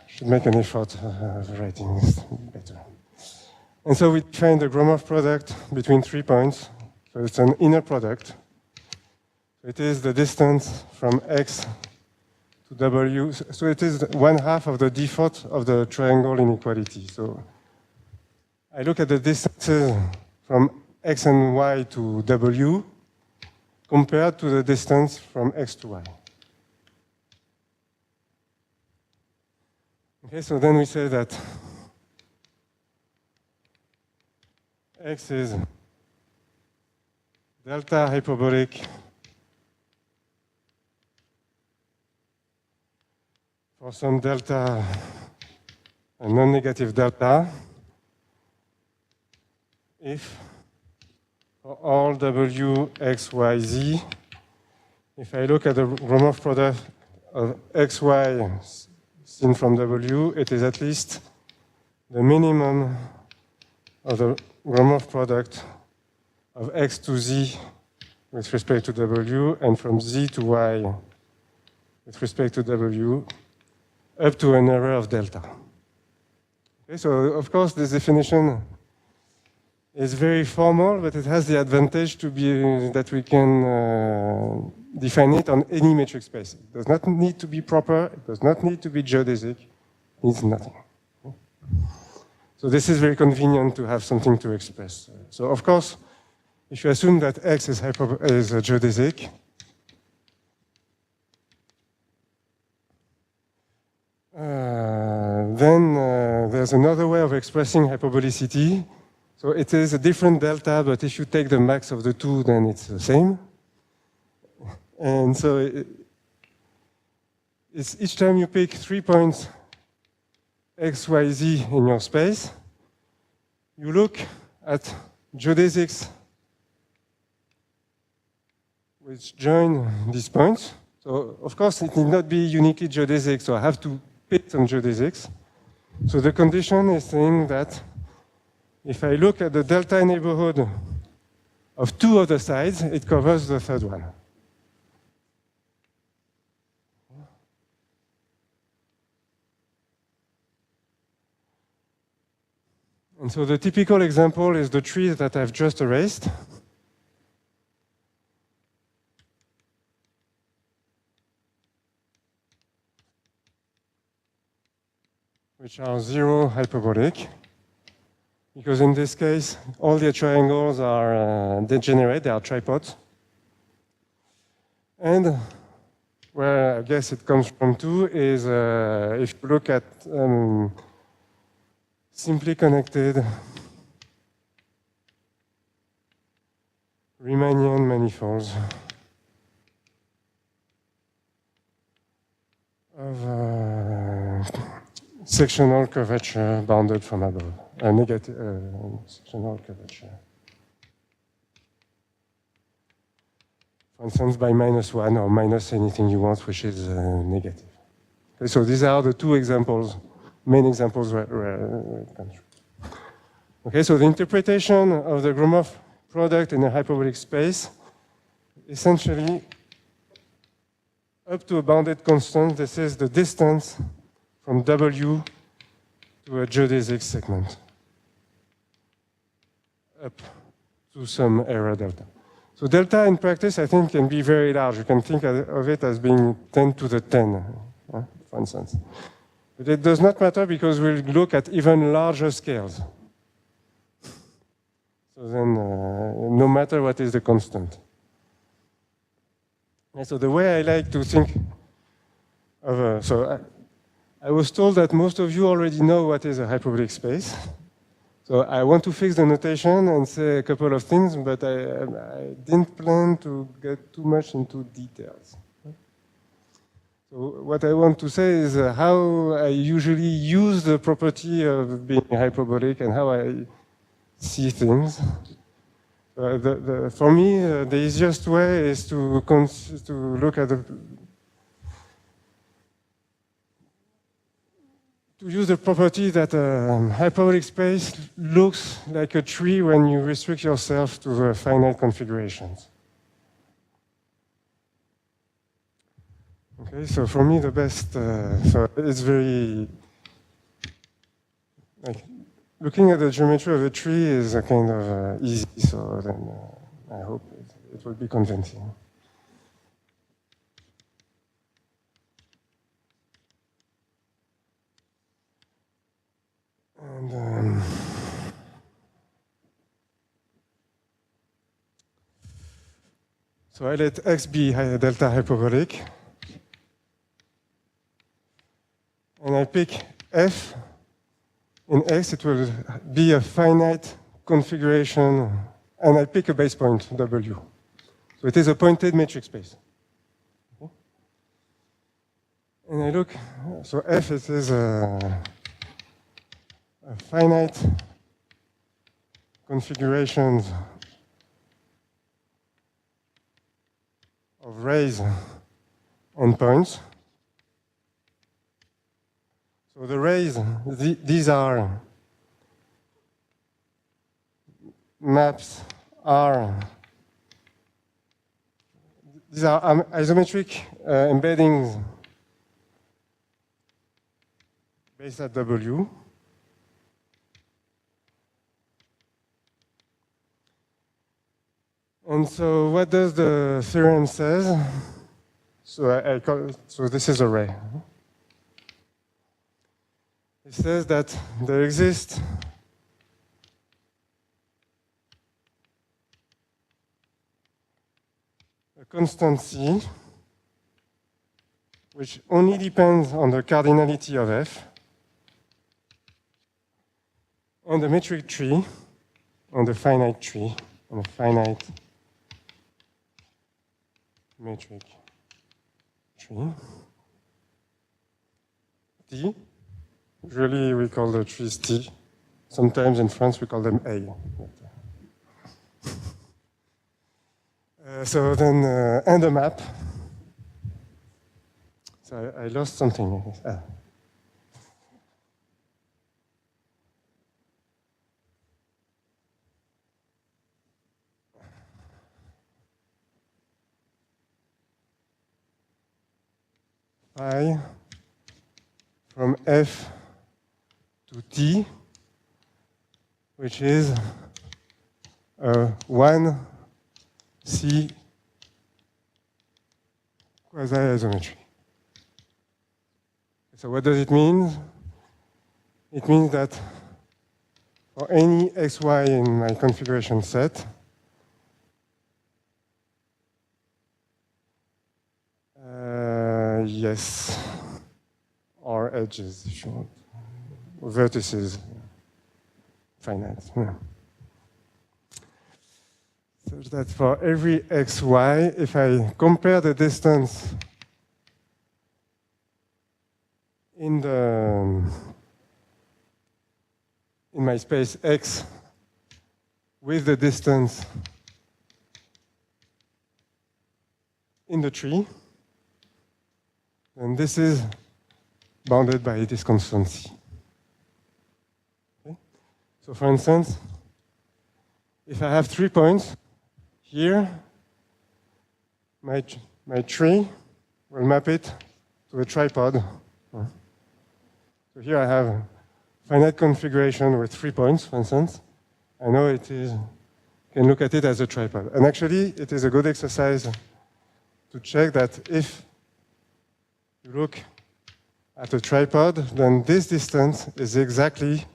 should make an effort of writing this better. And so we define the Gromov product between 3 points. So it's an inner product. It is the distance from X to W. So it is 1/2 of the default of the triangle inequality. So I look at the distances from X and Y to W compared to the distance from X to Y. Okay, so then we say that X is delta hyperbolic for some delta, a non-negative delta, if for all W, X, Y, Z, if I look at the Gromov product of X, Y seen from W, it is at least the minimum of the Gromov product of X to Z with respect to W, and from Z to Y with respect to W, up to an error of delta. Okay, so of course this definition is very formal, but it has the advantage to be that we can define it on any metric space. It does not need to be proper, it does not need to be geodesic, it needs nothing. So this is very convenient to have something to express. So of course, if you assume that X is geodesic, then there's another way of expressing hyperbolicity. So it is a different delta, but if you take the max of the two, then it's the same. And so it's each time you pick 3 points X, Y, Z in your space, you look at geodesics which join these points. So of course it need not be uniquely geodesic, so I have to pick some geodesics. So the condition is saying that if I look at the delta neighborhood of two of the sides, it covers the third one. And so the typical example is the tree that I've just erased. Which are zero hyperbolic. Because in this case, all the triangles are degenerate, they are tripods. And where I guess it comes from too is if you look at simply connected Riemannian manifolds of sectional curvature bounded from above, a negative sectional curvature. For instance, by -1 or minus anything you want, which is negative. Okay, so these are the two examples, main examples where it comes from. Okay, so the interpretation of the Gromov product in a hyperbolic space, essentially, up to a bounded constant, this is the distance from W to a geodesic segment, up to some error delta. So delta in practice, I think, can be very large. You can think of it as being 10 to the 10, for instance. But it does not matter because we'll look at even larger scales. So then, no matter what is the constant. And so the way I like to think of, I was told that most of you already know what is a hyperbolic space. So I want to fix the notation and say a couple of things, but I didn't plan to get too much into details. So what I want to say is how I usually use the property of being hyperbolic and how I see things. For me, the easiest way is to look at to use the property that a hyperbolic space looks like a tree when you restrict yourself to the finite configurations. Okay, so for me the best, so it's very, like, looking at the geometry of a tree is a kind of easy, so then I hope it will be convincing. And so I let X be delta hyperbolic. And I pick F. In X, it will be a finite configuration. And I pick a base point, W. So it is a pointed metric space. Okay. And I look, so F, it is a finite configurations of rays and points. So the rays, these are maps R. These are isometric embeddings based at W. And so what does the theorem says? So this is a ray. It says that there exists a constant C which only depends on the cardinality of F and the metric tree on the finite tree, on the finite metric tree. T. Usually we call the trees T. Sometimes in France we call them A. So then, and a map. So I lost something. I from F to T, which is 1C quasi-isometry. So what does it mean? It means that for any xy in my configuration set, yes, or edges, if you want, or vertices, finite. Yeah. So that for every xy, if I compare the distance in my space X with the distance in the tree, then this is bounded by this constant C. Okay? So for instance, if I have 3 points here, my tree will map it to a tripod. So here I have a finite configuration with 3 points, for instance. I know it is, you can look at it as a tripod. And actually, it is a good exercise to check that if you look at a tripod, then this distance is exactly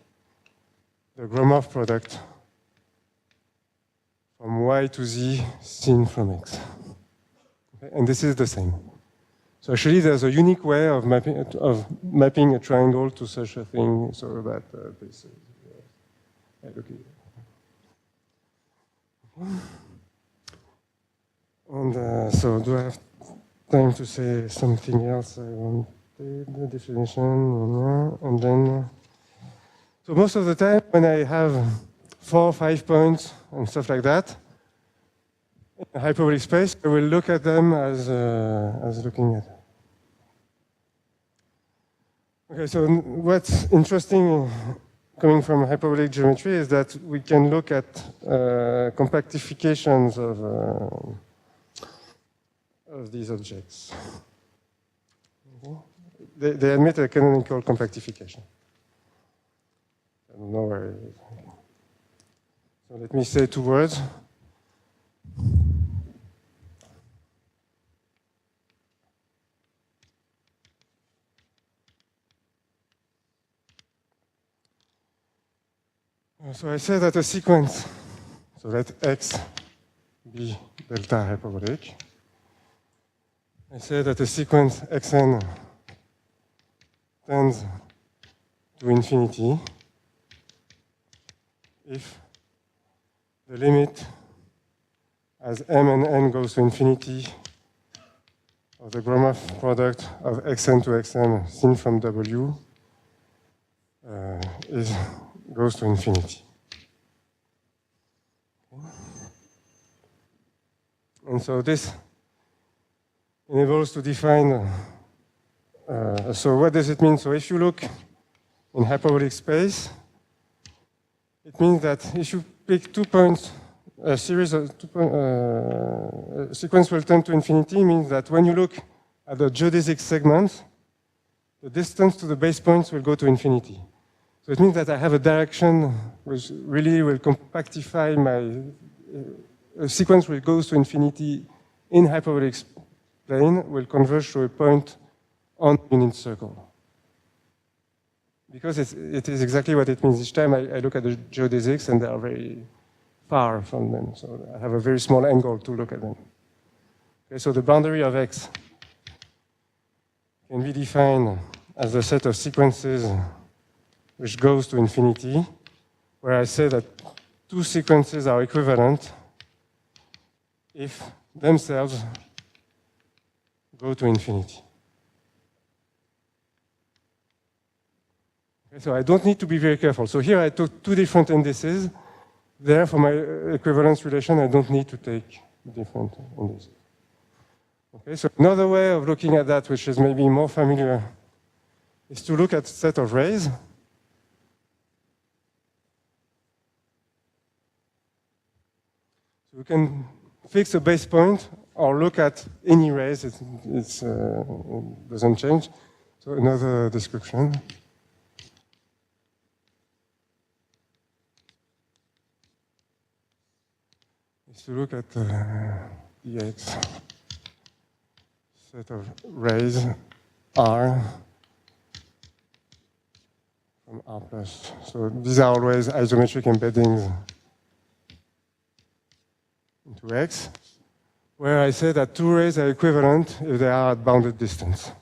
the Gromov product from y to z seen from x. Okay? And this is the same. So actually, there's a unique way of mapping a triangle to such a thing, so that this is okay. And so, do I have time to say something else? I wanted the definition, and then. So most of the time, when I have 4 or 5 points and stuff like that, in a hyperbolic space, I will look at them as looking at. Okay, so what's interesting coming from hyperbolic geometry is that we can look at compactifications of these objects. Okay. They admit a canonical compactification. I don't know where it is. So let me say 2 words. So I say that a sequence, so let X be delta hyperbolic. I say that a sequence Xn tends to infinity if the limit as m and n goes to infinity of the Gromov product of Xn to Xm seen from W goes to infinity. Okay. And so this enables to define, so what does it mean? So if you look in hyperbolic space, it means that if you pick 2 points, a series of 2 points, a sequence will tend to infinity means that when you look at the geodesic segment, the distance to the base points will go to infinity. So it means that I have a direction which really will compactify a sequence which goes to infinity in hyperbolic plane will converge to a point on the unit circle. Because it is exactly what it means. Each time I look at the geodesics and they are very far from them. So I have a very small angle to look at them. Okay, so the boundary of X can be defined as a set of sequences which goes to infinity, where I say that two sequences are equivalent if themselves go to infinity. Okay, so I don't need to be very careful. So here I took two different indices. There, for my equivalence relation, I don't need to take different indices. Okay, so another way of looking at that, which is maybe more familiar, is to look at a set of rays. So we can fix a base point or look at any rays. It doesn't change. So another description. Is to look at the X set of rays R from R plus. So these are always isometric embeddings into X, where I say that two rays are equivalent if they are at bounded distance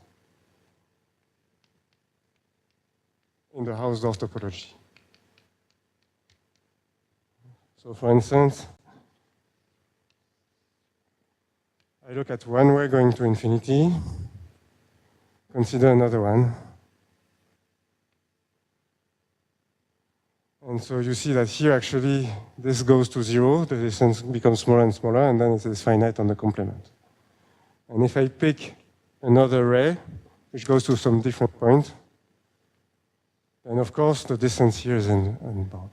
in the Hausdorff topology. So for instance, I look at one ray going to infinity, consider another one. And so you see that here actually this goes to 0, the distance becomes smaller and smaller, and then it is finite on the complement. And if I pick another ray, which goes to some different point, then of course the distance here is unbounded.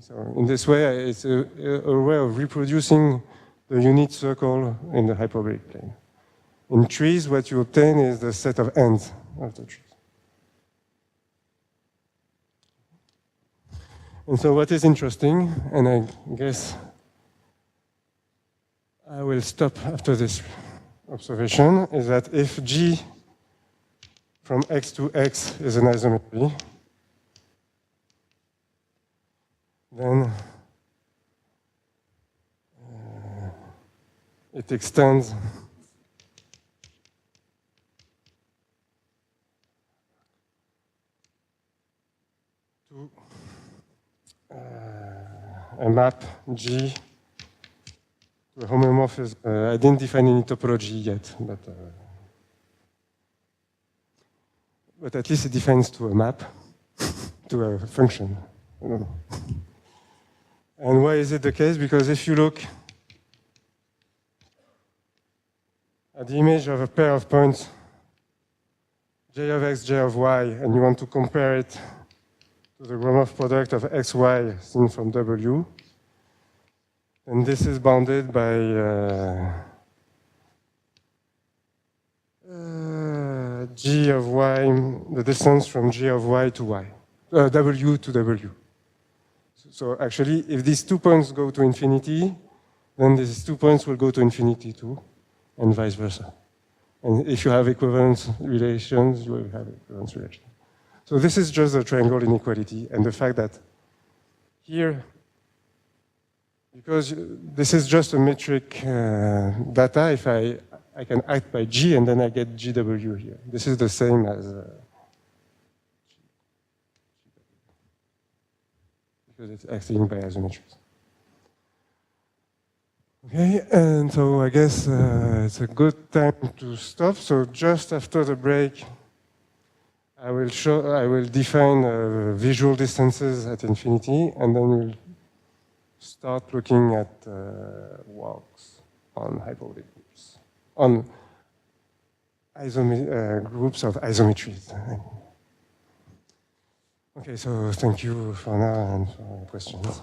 So in this way, it's a way of reproducing the unit circle in the hyperbolic plane. In trees, what you obtain is the set of ends of the trees. And so what is interesting, and I guess I will stop after this observation, is that if G from X to X is an isometry, then it extends to a map G to a homomorphism. I didn't define any topology yet, but at least it defines to a map, to a function. I don't know. And why is it the case? Because if you look at the image of a pair of points, J of X, J of Y, and you want to compare it to the Gromov product of X, Y seen from W, and this is bounded by G of Y, the distance from G of Y to Y, W to W. So actually, if these 2 points go to infinity, then these 2 points will go to infinity too, and vice versa. And if you have equivalence relations, you will have equivalence relations. So this is just a triangle inequality, and the fact that here, because this is just a metric data, if I can act by G and then I get GW here. This is the same as because it's acting by isometries. Okay, and so I guess it's a good time to stop. So just after the break, I will define visual distances at infinity, and then we'll start looking at walks on hyperbolic groups, on groups of isometries. Okay, so thank you for now and for questions.